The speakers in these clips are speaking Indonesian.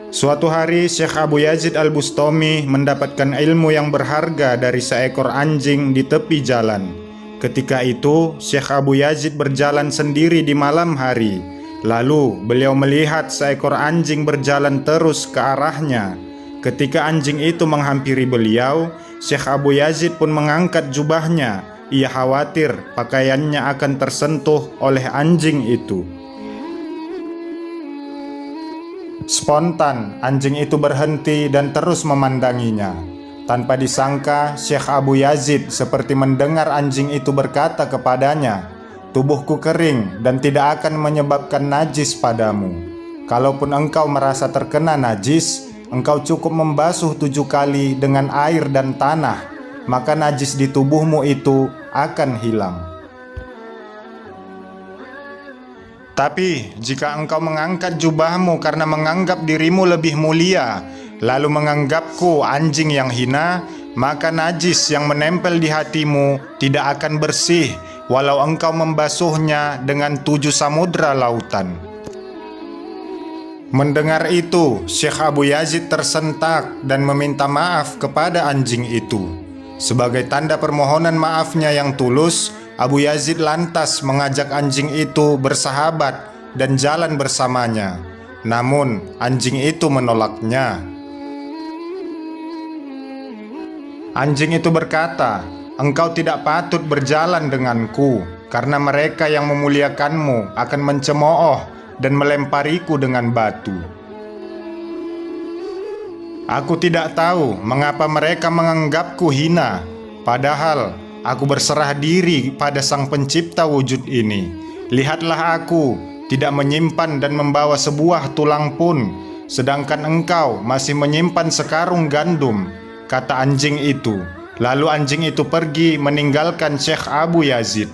Suatu hari Syekh Abu Yazid Al-Bustami mendapatkan ilmu yang berharga dari seekor anjing di tepi jalan. Ketika itu Syekh Abu Yazid berjalan sendiri di malam hari. Lalu beliau melihat seekor anjing berjalan terus ke arahnya. Ketika anjing itu menghampiri beliau, Syekh Abu Yazid pun mengangkat jubahnya. Ia khawatir pakaiannya akan tersentuh oleh anjing itu. Spontan, anjing itu berhenti dan terus memandanginya. Tanpa disangka, Syekh Abu Yazid seperti mendengar anjing itu berkata kepadanya, "Tubuhku kering dan tidak akan menyebabkan najis padamu. Kalaupun engkau merasa terkena najis, engkau cukup membasuh 7 kali dengan air dan tanah, maka najis di tubuhmu itu akan hilang. Tapi jika engkau mengangkat jubahmu karena menganggap dirimu lebih mulia, lalu menganggapku anjing yang hina, maka najis yang menempel di hatimu tidak akan bersih, walau engkau membasuhnya dengan 7 samudra lautan." Mendengar itu, Syekh Abu Yazid tersentak dan meminta maaf kepada anjing itu. Sebagai tanda permohonan maafnya yang tulus, Abu Yazid lantas mengajak anjing itu bersahabat dan jalan bersamanya. Namun anjing itu menolaknya. Anjing itu berkata, "Engkau tidak patut berjalan denganku, karena mereka yang memuliakanmu akan mencemooh dan melempariku dengan batu. Aku tidak tahu mengapa mereka menganggapku hina, padahal aku berserah diri pada Sang Pencipta wujud ini. Lihatlah aku tidak menyimpan dan membawa sebuah tulang pun, sedangkan engkau masih menyimpan sekarung gandum," kata anjing itu. Lalu anjing itu pergi meninggalkan Syekh Abu Yazid.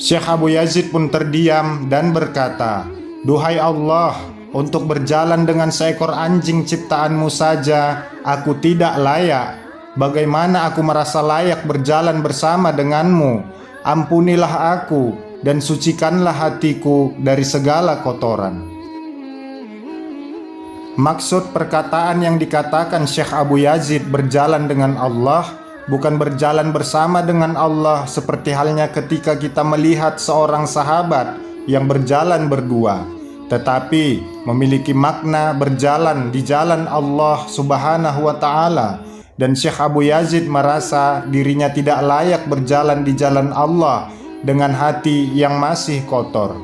Syekh Abu Yazid pun terdiam dan berkata, "Duhai Allah, untuk berjalan dengan seekor anjing ciptaanmu saja aku tidak layak. Bagaimana aku merasa layak berjalan bersama denganmu? Ampunilah aku dan sucikanlah hatiku dari segala kotoran." Maksud perkataan yang dikatakan Syekh Abu Yazid berjalan dengan Allah bukan berjalan bersama dengan Allah seperti halnya ketika kita melihat seorang sahabat yang berjalan berdua, tetapi memiliki makna berjalan di jalan Allah Subhanahu wa Ta'ala. Dan Syekh Abu Yazid merasa dirinya tidak layak berjalan di jalan Allah dengan hati yang masih kotor.